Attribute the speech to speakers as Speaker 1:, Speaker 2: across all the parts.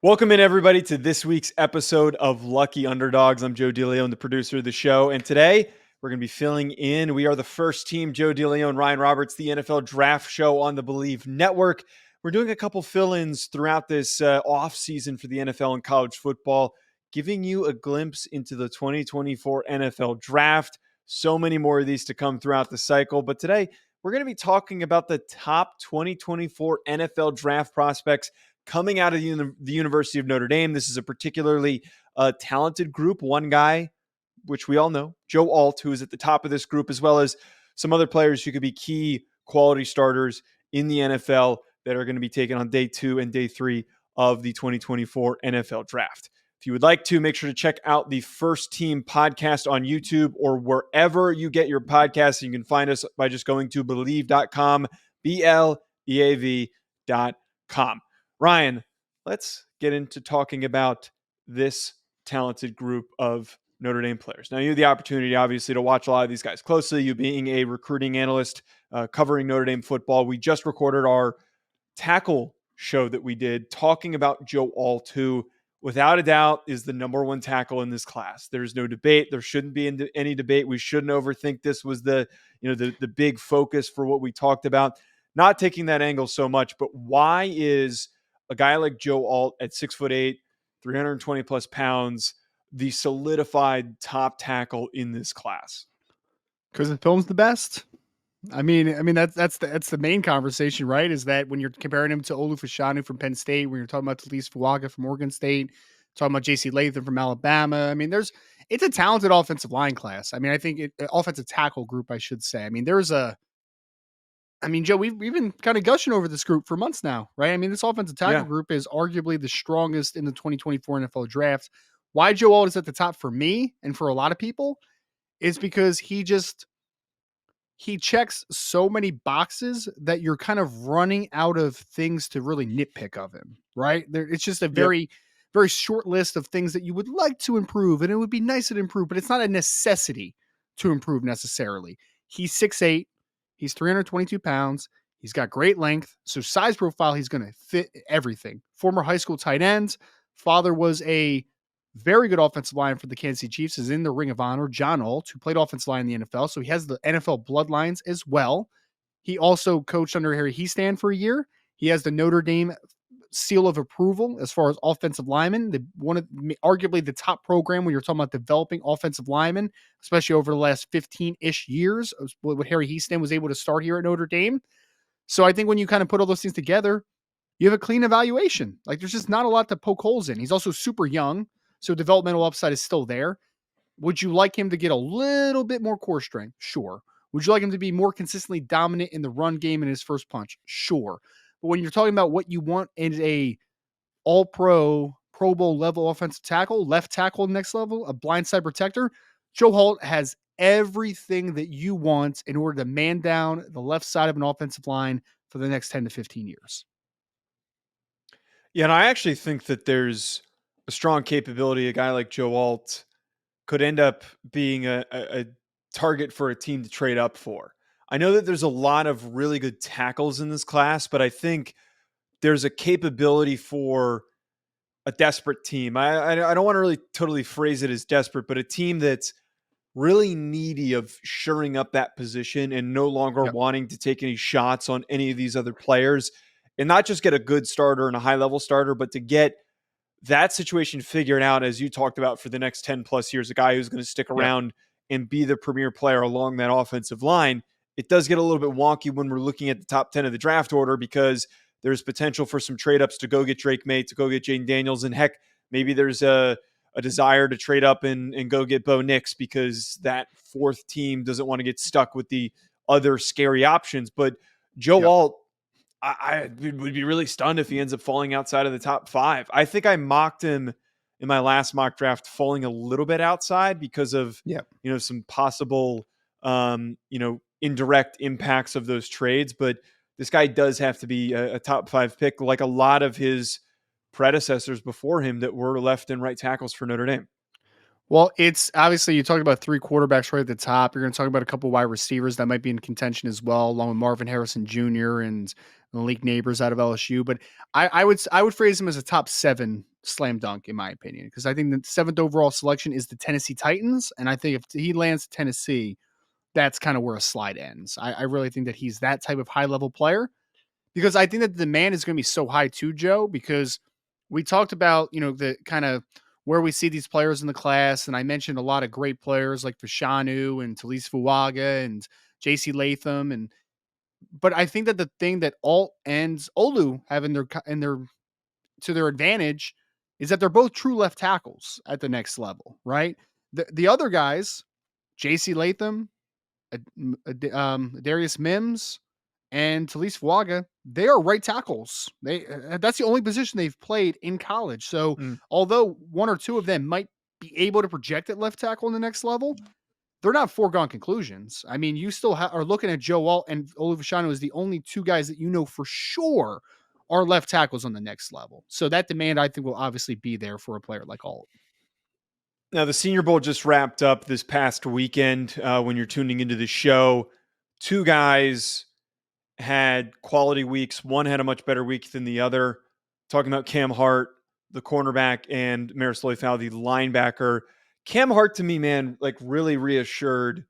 Speaker 1: Welcome in, everybody, to this week's episode of Lucky Underdogs. I'm Joe DeLeone, the producer of the show, and today we're going to be filling in. We are the first team, Joe DeLeone and Ryan Roberts, the NFL Draft Show on the Believe Network. We're doing a couple fill-ins throughout this off season for the NFL and college football, giving you a glimpse into the 2024 NFL Draft. So many more of these to come throughout the cycle, but today we're going to be talking about the top 2024 NFL Draft prospects coming out of the University of Notre Dame. This is a particularly talented group. One guy, which we all know, Joe Alt, who is at the top of this group, as well as some other players who could be key quality starters in the NFL that are going to be taken on day 2 and day 3 of the 2024 NFL Draft. If you would like to, make sure to check out the First Team podcast on YouTube or wherever you get your podcasts. You can find us by just going to Believe.com, BLEAV.com. Ryan, let's get into talking about this talented group of Notre Dame players. Now, you had the opportunity, obviously, to watch a lot of these guys closely. You being a recruiting analyst covering Notre Dame football. We just recorded our tackle show that we did talking about Joe Alt, who, without a doubt, is the number one tackle in this class. There's no debate. There shouldn't be any debate. We shouldn't overthink this was the big focus for what we talked about. Not taking that angle so much, but why is a guy like Joe Alt at 6'8", 320 plus pounds, the solidified top tackle in this class?
Speaker 2: Because the film's the best. I mean that's the main conversation, right? Is that when you're comparing him to Olu Fashanu from Penn State, when you're talking about Talise Fuaga from Oregon State, talking about J.C. Latham from Alabama. I mean, it's a talented offensive line class. I mean, I think offensive tackle group, I should say. I mean, Joe, we've been kind of gushing over this group for months now, right? I mean, this offensive tackle group is arguably the strongest in the 2024 NFL Draft. Why Joe Alt is at the top for me and for a lot of people is because he checks so many boxes that you're kind of running out of things to really nitpick of him, right? It's just a very short list of things that you would like to improve, and it would be nice to improve, but it's not a necessity to improve necessarily. He's 6'8", he's 322 pounds, he's got great length, so size profile, he's going to fit everything. Former high school tight end, father was a very good offensive line for the Kansas City Chiefs, is in the Ring of Honor, John Alt, who played offensive line in the NFL. So he has the NFL bloodlines as well. He also coached under Harry Hiestand for a year. He has the Notre Dame seal of approval as far as offensive linemen, arguably the top program when you're talking about developing offensive linemen, especially over the last 15-ish years, what Harry Hiestand was able to start here at Notre Dame. So I think when you kind of put all those things together, you have a clean evaluation. Like, there's just not a lot to poke holes in. He's also super young, so developmental upside is still there. Would you like him to get a little bit more core strength? Sure. Would you like him to be more consistently dominant in the run game in his first punch? Sure. But when you're talking about what you want in a all-pro, Pro Bowl level offensive tackle, left tackle next level, a blindside protector, Joe Alt has everything that you want in order to man down the left side of an offensive line for the next 10 to 15 years.
Speaker 1: Yeah, and I actually think that there's a strong capability a guy like Joe Alt could end up being a target for a team to trade up for. I know that there's a lot of really good tackles in this class, but I think there's a capability for a desperate team. I don't want to really totally phrase it as desperate, but a team that's really needy of shoring up that position and no longer wanting to take any shots on any of these other players, and not just get a good starter and a high-level starter, but to get that situation figured out, as you talked about, for the next 10 plus years, a guy who's going to stick around and be the premier player along that offensive line. It does get a little bit wonky when we're looking at the top 10 of the draft order, because there's potential for some trade ups to go get Drake May, to go get Jaden Daniels. And heck, maybe there's a desire to trade up and go get Bo Nix, because that fourth team doesn't want to get stuck with the other scary options. But Joe Alt, I would be really stunned if he ends up falling outside of the top 5. I think I mocked him in my last mock draft falling a little bit outside because of some possible indirect impacts of those trades. But this guy does have to be a top 5 pick, like a lot of his predecessors before him that were left and right tackles for Notre Dame.
Speaker 2: Well, it's obviously, you talk about 3 quarterbacks right at the top. You're going to talk about a couple wide receivers that might be in contention as well, along with Marvin Harrison Jr. and Malik Neighbors out of LSU. But I would phrase him as a top 7 slam dunk in my opinion, because I think the 7th overall selection is the Tennessee Titans, and I think if he lands Tennessee, that's kind of where a slide ends. I really think that he's that type of high level player, because I think that the demand is going to be so high too, Joe, because we talked about, the kind of where we see these players in the class. And I mentioned a lot of great players like Fashanu and Talise Fuaga and JC Latham. But I think that the thing that Alt and Olu have in their to their advantage is that they're both true left tackles at the next level, right? The other guys, JC Latham, Darius Mims, and Talise Fuaga, they are right tackles. That's the only position they've played in college. So
Speaker 1: Mm.
Speaker 2: although one or two of them might be able to project at left tackle in the next level, they're not foregone conclusions. I mean, you still are looking at Joe Alt and Olufashano as the only two guys that you know for sure are left tackles on the next level. So that demand, I think, will obviously be there for a player like Alt.
Speaker 1: Now, the Senior Bowl just wrapped up this past weekend. When you're tuning into the show, two guys had quality weeks. One had a much better week than the other. Talking about Cam Hart, the cornerback, and Maris Loifau, the linebacker. Cam Hart, to me, man, like really reassured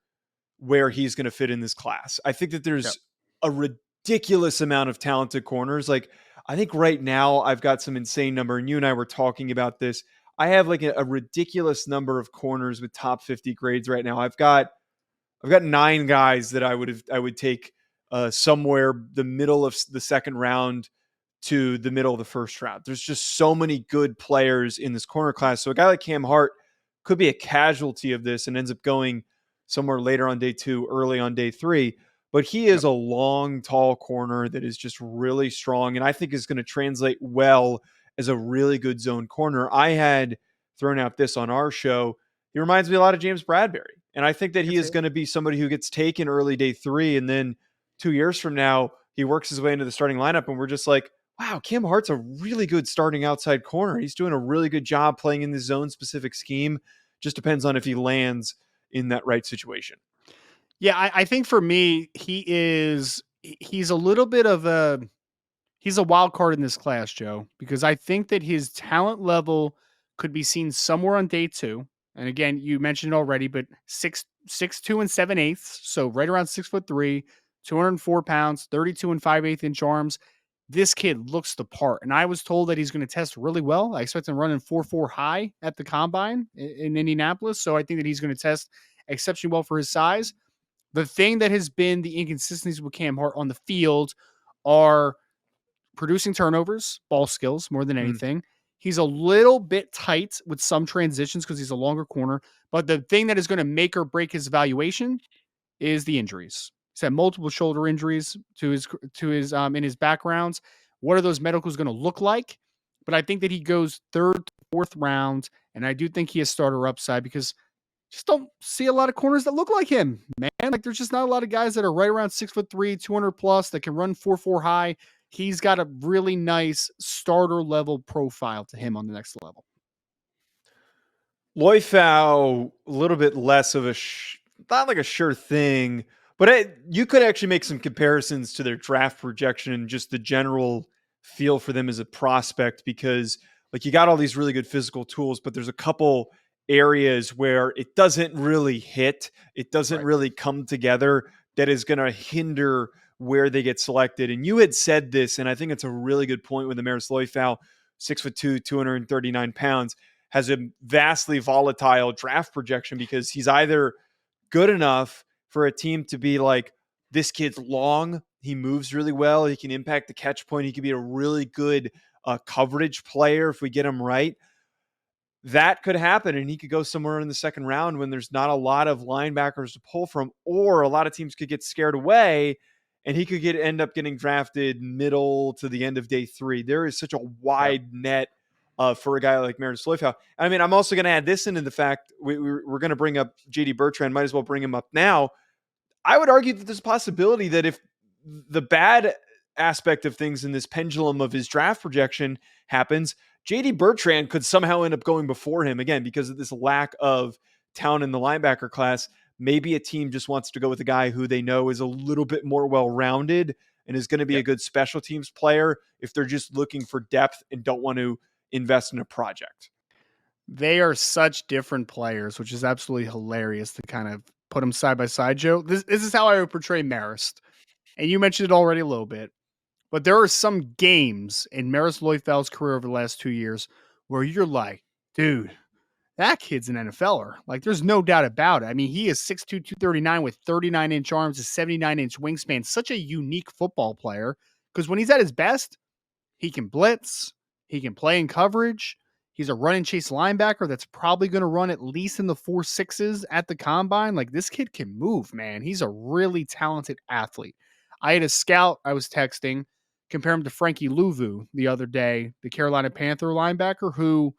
Speaker 1: where he's going to fit in this class. I think that
Speaker 2: Yep.
Speaker 1: there's a ridiculous amount of talented corners. Like, I think right now I've got some insane number, and you and I were talking about this. I have like a ridiculous number of corners with top 50 grades right now. I've got 9 guys that I would take somewhere the middle of the second round to the middle of the first round. There's just so many good players in this corner class. So a guy like Cam Hart could be a casualty of this and ends up going somewhere later on day 2, early on day 3. But he is
Speaker 2: Yep.
Speaker 1: a long, tall corner that is just really strong, and I think is going to translate well as a really good zone corner. I had thrown out this on our show. He reminds me a lot of James Bradbury. And I think that
Speaker 2: I
Speaker 1: he
Speaker 2: could see
Speaker 1: is
Speaker 2: it.
Speaker 1: going to be somebody who gets taken early day 3. And then 2 years from now, he works his way into the starting lineup. And we're just like, wow, Cam Hart's a really good starting outside corner. He's doing a really good job playing in the zone specific scheme. Just depends on if he lands in that right situation.
Speaker 2: Yeah, I think for me, he's a little bit of he's a wild card in this class, Joe, because I think that his talent level could be seen somewhere on day 2. And again, you mentioned it already, but 6'2" and 7/8", so right around 6'3", 204 pounds, 32 and 5/8 inch arms. This kid looks the part, and I was told that he's going to test really well. I expect him running 4.4 high at the combine in Indianapolis, so I think that he's going to test exceptionally well for his size. The thing that has been the inconsistencies with Cam Hart on the field are producing turnovers, ball skills more than
Speaker 1: Mm.
Speaker 2: anything. He's a little bit tight with some transitions because he's a longer corner. But the thing that is going to make or break his evaluation is the injuries. He's had multiple shoulder injuries to his in his backgrounds. What are those medicals going to look like? But I think that he goes 3rd, 4th round, and I do think he has starter upside because just don't see a lot of corners that look like him, man. Like there's just not a lot of guys that are right around 6'3", 200 plus that can run 4.4 high. He's got a really nice starter level profile to him on the next level.
Speaker 1: Loifau, a little bit less of not like a sure thing, but you could actually make some comparisons to their draft projection and just the general feel for them as a prospect, because like you got all these really good physical tools, but there's a couple areas where it doesn't really hit, it doesn't
Speaker 2: Right.
Speaker 1: really come together, that is going to hinder where they get selected. And you had said this, and I think it's a really good point with Amaris Loifau, 6'2", 239 pounds, has a vastly volatile draft projection because he's either good enough for a team to be like, this kid's long, he moves really well, he can impact the catch point, he could be a really good coverage player if we get him right. That could happen, and he could go somewhere in the second round when there's not a lot of linebackers to pull from, or a lot of teams could get scared away, and he could end up getting drafted middle to the end of day 3. There is such a
Speaker 2: Yep.
Speaker 1: wide net for a guy like Meredith Sloifau. I mean, I'm also going to add this into the fact we're going to bring up JD Bertrand. Might as well bring him up now. I would argue that there's a possibility that if the bad aspect of things in this pendulum of his draft projection happens, JD Bertrand could somehow end up going before him again because of this lack of talent in the linebacker class. Maybe a team just wants to go with a guy who they know is a little bit more well-rounded and is going to be
Speaker 2: Yeah.
Speaker 1: a good special teams player if they're just looking for depth and don't want to invest in a project.
Speaker 2: They are such different players, which is absolutely hilarious to kind of put them side by side, Joe. This is how I would portray Marist. And you mentioned it already a little bit, but there are some games in Marist Leuffel's career over the last 2 years where you're like, dude, that kid's an NFLer. Like, there's no doubt about it. I mean, he is 6'2", 239 with 39-inch arms, a 79-inch wingspan. Such a unique football player because when he's at his best, he can blitz. He can play in coverage. He's a run and chase linebacker that's probably going to run at least in the 4.6s at the combine. Like, this kid can move, man. He's a really talented athlete. I had a scout I was texting compare him to Frankie Louvu the other day, the Carolina Panther linebacker, who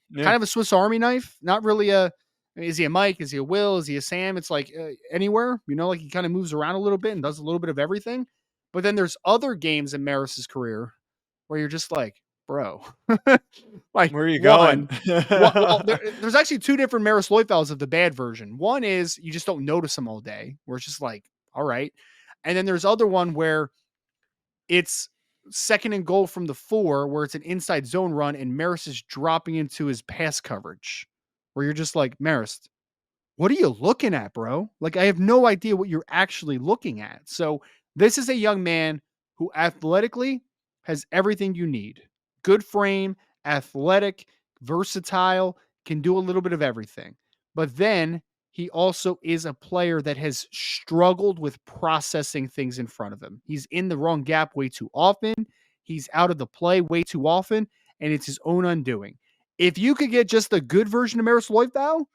Speaker 1: Yeah.
Speaker 2: kind of a Swiss Army knife. Not really a. Is he a Mike? Is he a Will? Is he a Sam? It's like anywhere, like he kind of moves around a little bit and does a little bit of everything. But then there's other games in Maris's career where you're just like, bro, like
Speaker 1: Where are you going?
Speaker 2: one, well, there's actually two different Maris Leufels of the bad version. One is you just don't notice them all day, where it's just like, all right. And then there's other one where it's second and goal from the 4, where it's an inside zone run, and Maris is dropping into his pass coverage, where you're just like, Maris, what are you looking at, bro? Like, I have no idea what you're actually looking at. So this is a young man who athletically has everything you need. Good frame, athletic, versatile, can do a little bit of everything. But then he also is a player that has struggled with processing things in front of him. He's in the wrong gap way too often. He's out of the play way too often, and it's his own undoing. If you could get just a good version of Maris Leufel,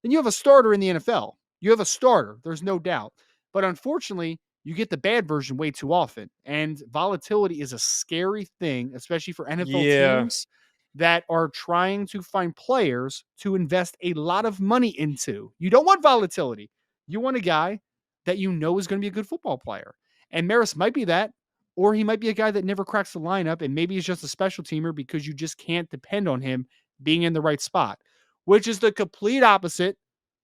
Speaker 2: then you have a starter in the NFL. You have a starter. There's no doubt. But unfortunately, you get the bad version way too often. And volatility is a scary thing, especially for NFL
Speaker 1: Yeah.
Speaker 2: teams that are trying to find players to invest a lot of money into. You don't want volatility. You want a guy that you know is going to be a good football player. And Maris might be that, or he might be a guy that never cracks the lineup and maybe he's just a special teamer because you just can't depend on him being in the right spot, which is the complete opposite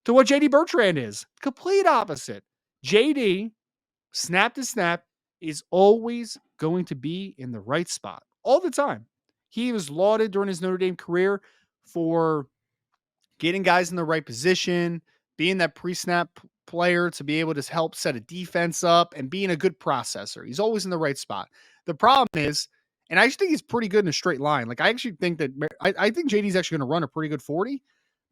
Speaker 2: to what JD Bertrand is. Complete opposite. JD, snap to snap, is always going to be in the right spot all the time. He was lauded during his Notre Dame career for getting guys in the right position, being that pre-snap player to be able to help set a defense up and being a good processor. He's always in the right spot. The problem is, and I actually think he's pretty good in a straight line. Like, I actually think that I think JD's actually going to run a pretty good 40,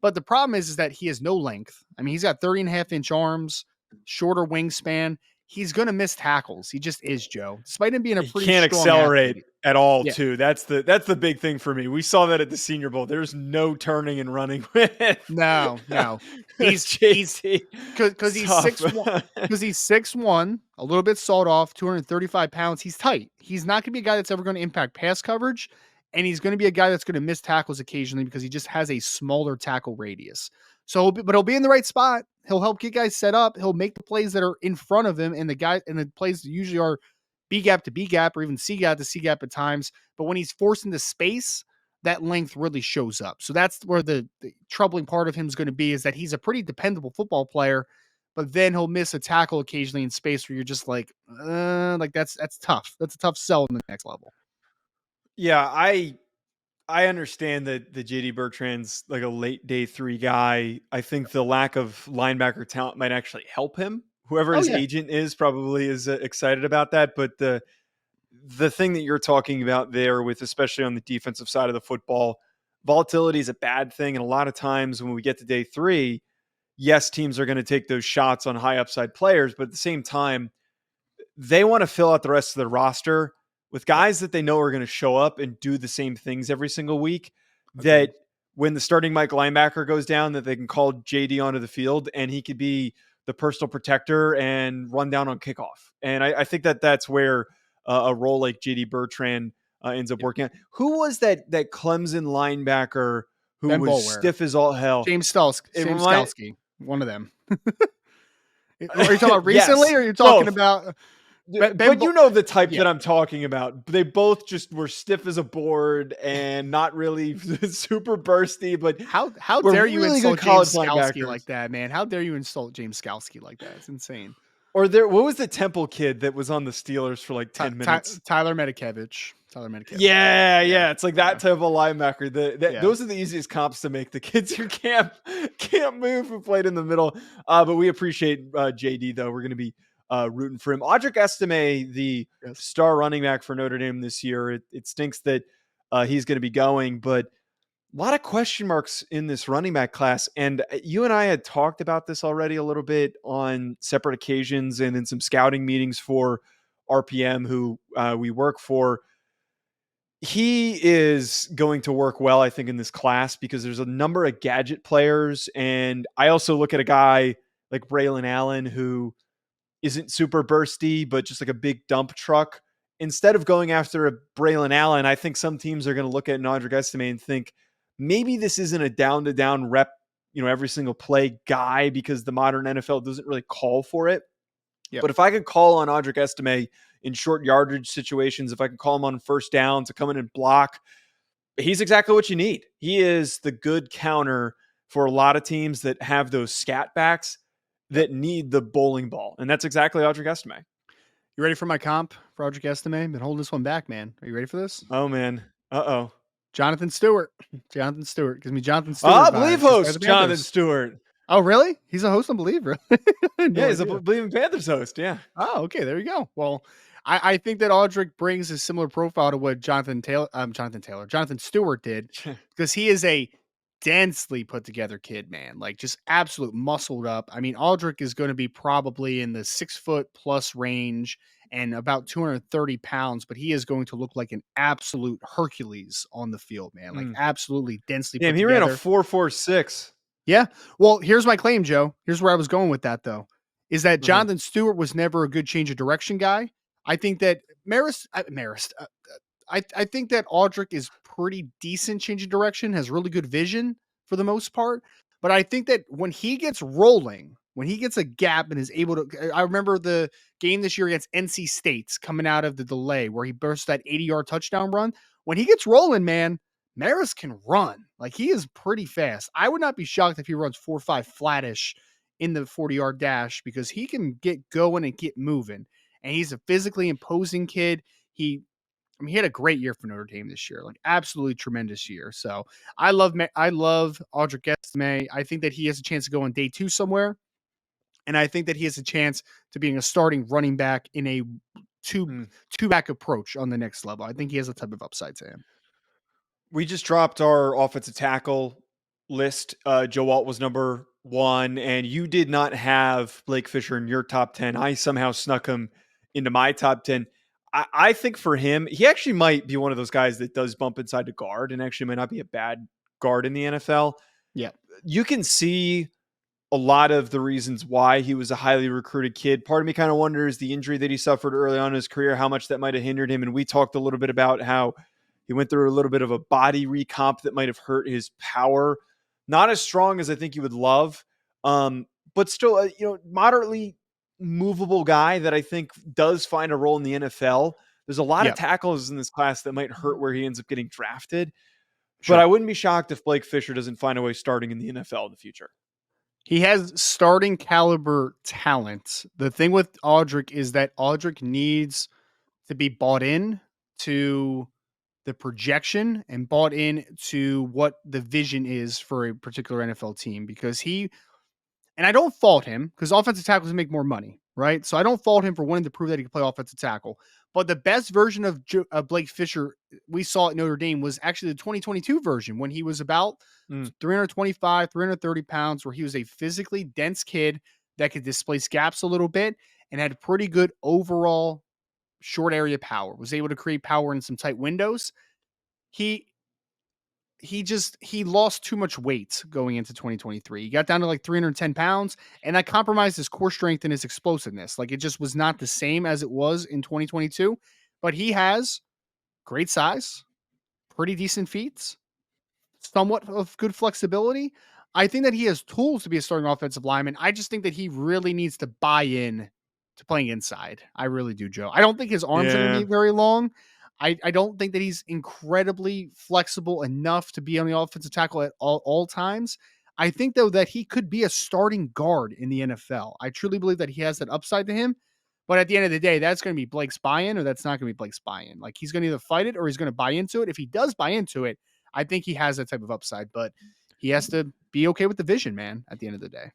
Speaker 2: but the problem is that he has no length. I mean, he's got 30.5-inch arms, shorter wingspan. He's going to miss tackles. He just is, Joe. Despite him being a
Speaker 1: He
Speaker 2: pretty
Speaker 1: can't
Speaker 2: strong
Speaker 1: accelerate
Speaker 2: athlete.
Speaker 1: at all,
Speaker 2: Yeah.
Speaker 1: too. That's the big thing for me. We saw that at the Senior Bowl. There's no turning and running with
Speaker 2: No. He's
Speaker 1: JT.
Speaker 2: because he's
Speaker 1: Tough.
Speaker 2: 6'1", because he's 6'1", a little bit sawed off, 235 pounds. He's tight. He's not going to be a guy that's ever going to impact pass coverage, and he's going to be a guy that's going to miss tackles occasionally because he just has a smaller tackle radius. So, but he'll be in the right spot. He'll help get guys set up. He'll make the plays that are in front of him, and the plays usually are B gap to B gap or even C gap to C gap at times. But when he's forced into space, that length really shows up. So that's where the troubling part of him is going to be, is that he's a pretty dependable football player, but then he'll miss a tackle occasionally in space where you're just like that's tough. That's a tough sell in the next level.
Speaker 1: Yeah, I understand that the JD Bertrand's like a late day 3 guy. I think the lack of linebacker talent might actually help him. Whoever
Speaker 2: Oh
Speaker 1: his
Speaker 2: yeah.
Speaker 1: agent is probably is excited about that. But the thing that you're talking about there, with especially on the defensive side of the football, volatility is a bad thing. And a lot of times when we get to day 3, yes, teams are going to take those shots on high upside players, but at the same time, they want to fill out the rest of the roster with
Speaker 2: Yep.
Speaker 1: guys that they know are going to show up and do the same things every single week.
Speaker 2: Agreed.
Speaker 1: That when the starting Mike linebacker goes down, that they can call JD onto the field and he could be the personal protector and run down on kickoff. And I think that that's where a role like JD Bertrand ends up
Speaker 2: Yep.
Speaker 1: working out. Who was that Clemson linebacker who
Speaker 2: Ben
Speaker 1: was
Speaker 2: Boulware.
Speaker 1: stiff as all hell?
Speaker 2: James
Speaker 1: It remind
Speaker 2: Skalski. One of them. Are you talking about recently,
Speaker 1: yes,
Speaker 2: or are you talking
Speaker 1: both.
Speaker 2: about
Speaker 1: But you know the type
Speaker 2: yeah.
Speaker 1: that I'm talking about. They both just were stiff as a board and not really super bursty, but
Speaker 2: How
Speaker 1: were
Speaker 2: dare you
Speaker 1: really good
Speaker 2: insult
Speaker 1: college
Speaker 2: James Skalski
Speaker 1: linebackers.
Speaker 2: like that, man? How dare you insult James Skalski like that? It's insane.
Speaker 1: Or there, what was the Temple kid that was on the Steelers for like 10 minutes?
Speaker 2: Tyler Medikevich. Tyler Medikevich.
Speaker 1: Yeah,
Speaker 2: Yeah.
Speaker 1: yeah, it's like that
Speaker 2: Yeah.
Speaker 1: type of linebacker.
Speaker 2: Yeah.
Speaker 1: Those are the easiest comps to make. The kids who can't move, who played in the middle. But we appreciate JD though. We're going to be rooting for him. Audric Estime, the
Speaker 2: Yes.
Speaker 1: star running back for Notre Dame this year. It stinks that he's going to be going, but a lot of question marks in this running back class. And you and I had talked about this already a little bit on separate occasions and in some scouting meetings for RPM, who we work for. He is going to work well, I think, in this class because there's a number of gadget players. And I also look at a guy like Braylon Allen, who isn't super bursty, but just like a big dump truck. Instead of going after a Braylon Allen, I think some teams are going to look at an Audric Estime and think maybe this isn't a down to down rep, every single play guy because the modern NFL doesn't really call for it.
Speaker 2: Yep.
Speaker 1: But if I could call on Audric Estime in short yardage situations, if I can call him on first down to come in and block, he's exactly what you need. He is the good counter for a lot of teams that have those scat backs that need the bowling ball. And that's exactly Audric Estime.
Speaker 2: You ready for my comp for Audric Estime? Been holding this one back, man. Are you ready for this?
Speaker 1: Oh, man. Uh-oh.
Speaker 2: Jonathan Stewart. Jonathan Stewart. Gives me Jonathan Stewart
Speaker 1: Ah,
Speaker 2: vibes.
Speaker 1: Believe host Jonathan Stewart.
Speaker 2: Oh, really? He's a host on Believe, really?
Speaker 1: Yeah, he's a Believe in Panthers host. Yeah.
Speaker 2: Oh, okay. There you go. Well, I think that Audric brings a similar profile to what Jonathan Stewart did because he is a densely put together kid, man. Like just absolute muscled up. I mean, Audric is going to be probably in the 6 foot plus range and about 230 pounds, but he is going to look like an absolute Hercules on the field, man. Like absolutely densely
Speaker 1: Damn,
Speaker 2: put
Speaker 1: he
Speaker 2: together.
Speaker 1: ran a 4.46.
Speaker 2: Yeah. Well, here's my claim, Joe. Here's where I was going with that, though, is that Jonathan Stewart was never a good change of direction guy. I think that I think that Audric is pretty decent change of direction, has really good vision for the most part. But I think that when he gets rolling, when he gets a gap and is able to, I remember the game this year against NC State's coming out of the delay where he burst that 80-yard touchdown run. When he gets rolling, man, Maris can run. Like he is pretty fast. I would not be shocked if he runs 4.5 flattish in the 40-yard dash because he can get going and get moving. And he's a physically imposing kid. He had a great year for Notre Dame this year, like absolutely tremendous year. So I love Audric Estime. I think that he has a chance to go on day 2 somewhere. And I think that he has a chance to being a starting running back in a two back approach on the next level. I think he has a type of upside to him.
Speaker 1: We just dropped our offensive tackle list. Joe Alt was number 1, and you did not have Blake Fisher in your top 10. I somehow snuck him into my top 10. I think for him, he actually might be one of those guys that does bump inside to guard and actually might not be a bad guard in the NFL.
Speaker 2: Yeah.
Speaker 1: You can see a lot of the reasons why he was a highly recruited kid. Part of me kind of wonders the injury that he suffered early on in his career, how much that might have hindered him. And we talked a little bit about how he went through a little bit of a body recomp that might have hurt his power. Not as strong as I think you would love, but still, moderately movable guy that I think does find a role in the NFL. There's a lot of tackles in this class that might hurt where he ends up getting drafted.
Speaker 2: Sure.
Speaker 1: But I wouldn't be shocked if Blake Fisher doesn't find a way starting in the NFL in the future.
Speaker 2: He has starting caliber talent. The thing with Audric is that Audric needs to be bought in to the projection and bought in to what the vision is for a particular NFL team because and I don't fault him because offensive tackles make more money, right? So I don't fault him for wanting to prove that he can play offensive tackle. But the best version of Blake Fisher we saw at Notre Dame was actually the 2022 version when he was about 325, 330 pounds, where he was a physically dense kid that could displace gaps a little bit and had pretty good overall short area power, was able to create power in some tight windows. He lost too much weight going into 2023. He got down to like 310 pounds, and that compromised his core strength and his explosiveness. Like it just was not the same as it was in 2022, but he has great size, pretty decent feet, somewhat of good flexibility. I think that he has tools to be a starting offensive lineman. I just think that he really needs to buy in to playing inside. I really do, Joe. I don't think his arms are going to be very long. I don't think that he's incredibly flexible enough to be on the offensive tackle at all times. I think though that he could be a starting guard in the NFL. I truly believe that he has that upside to him. But at the end of the day, that's going to be Blake's buy-in, or that's not going to be Blake's buy-in. Like he's going to either fight it or he's going to buy into it. If he does buy into it, I think he has that type of upside. But he has to be okay with the vision, man. At the end of the day.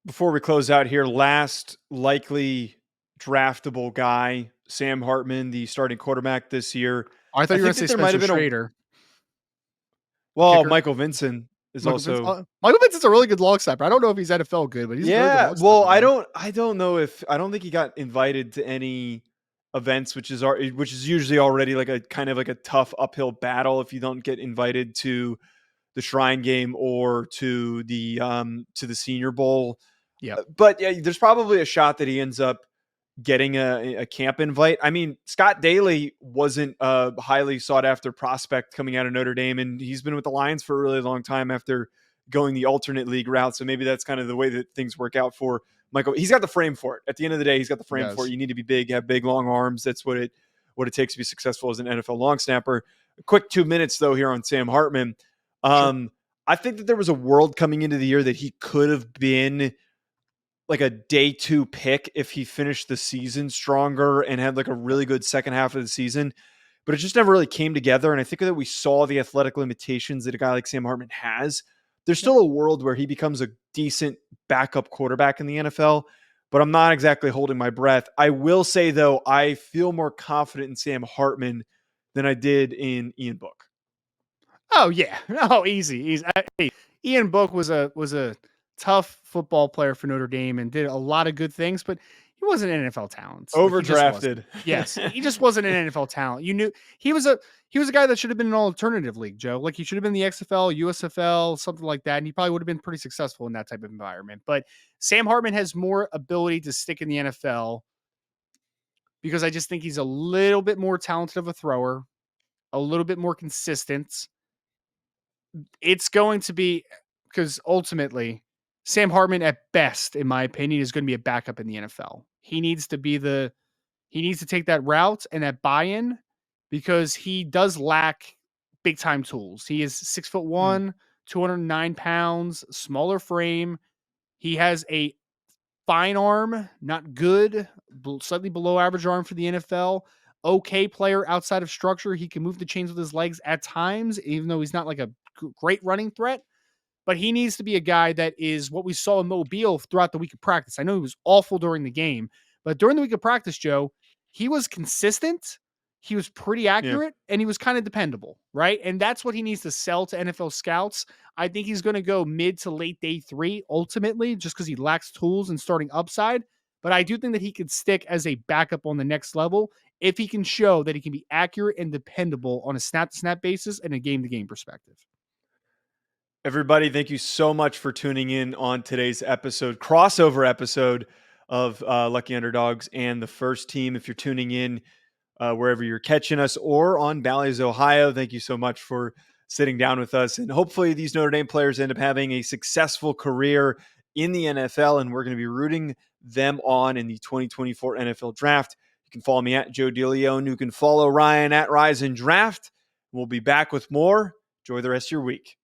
Speaker 1: Before we close out here, last likely draftable guy, Sam Hartman, the starting quarterback this year.
Speaker 2: Oh, I thought
Speaker 1: I
Speaker 2: you were going
Speaker 1: think
Speaker 2: to say
Speaker 1: that there might
Speaker 2: Spencer
Speaker 1: have been a
Speaker 2: Schrader, kicker.
Speaker 1: Michael Vincent is
Speaker 2: Michael Vincent.
Speaker 1: also.
Speaker 2: Michael Vincent's a really good long snapper. I don't know if he's NFL good, but he's a very good
Speaker 1: Yeah,
Speaker 2: long
Speaker 1: well,
Speaker 2: snapper, man.
Speaker 1: I don't know if I don't think he got invited to any events, which is usually already like a kind of like a tough uphill battle if you don't get invited to the Shrine Game or to the Senior Bowl.
Speaker 2: Yep.
Speaker 1: But yeah, there's probably a shot that he ends up getting a camp invite. I mean, Scott Daly wasn't a highly sought after prospect coming out of Notre Dame, and he's been with the Lions for a really long time after going the alternate league route. So maybe that's kind of the way that things work out for Michael. He's got the frame for it. At the end of the day, he's got the frame for it. You need to be big, have big, long arms. That's what it takes to be successful as an NFL long snapper. A quick 2 minutes though here on Sam Hartman.
Speaker 2: Sure.
Speaker 1: I think that there was a world coming into the year that he could have been like a day 2 pick if he finished the season stronger and had like a really good second half of the season, but it just never really came together. And I think that we saw the athletic limitations that a guy like Sam Hartman has. There's
Speaker 2: Yep.
Speaker 1: still a world where he becomes a decent backup quarterback in the NFL, but I'm not exactly holding my breath. I will say though, I feel more confident in Sam Hartman than I did in Ian Book.
Speaker 2: Oh yeah. Oh, easy. Hey, Ian Book was a tough football player for Notre Dame and did a lot of good things, but he wasn't an NFL talent. Like he just wasn't.
Speaker 1: Overdrafted.
Speaker 2: Yes, he just wasn't an NFL talent. You knew he was a guy that should have been in an alternative league, Joe. Like he should have been the XFL, USFL, something like that, and he probably would have been pretty successful in that type of environment. But Sam Hartman has more ability to stick in the NFL because I just think he's a little bit more talented of a thrower, a little bit more consistent. It's going to be because ultimately, Sam Hartman at best, in my opinion, is going to be a backup in the NFL. He needs to take that route and that buy-in because he does lack big time tools. He is 6'1", 209 pounds, smaller frame. He has a fine arm, not good, slightly below average arm for the NFL. Okay player outside of structure. He can move the chains with his legs at times, even though he's not like a great running threat. But he needs to be a guy that is what we saw in Mobile throughout the week of practice. I know he was awful during the game, but during the week of practice, Joe, he was consistent. He was pretty
Speaker 1: Yeah.
Speaker 2: accurate and he was kind of dependable, right? And that's what he needs to sell to NFL scouts. I think he's going to go mid to late day 3 ultimately, just because he lacks tools and starting upside. But I do think that he could stick as a backup on the next level if he can show that he can be accurate and dependable on a snap to snap basis and a game to game perspective.
Speaker 1: Everybody, thank you so much for tuning in on today's crossover episode of Lucky Underdogs and the First Team. If you're tuning in wherever you're catching us or on Bally's, Ohio, thank you so much for sitting down with us. And hopefully these Notre Dame players end up having a successful career in the NFL, and we're going to be rooting them on in the 2024 NFL Draft. You can follow me at Joe DeLeone. You can follow Ryan at Rise and Draft. We'll be back with more. Enjoy the rest of your week.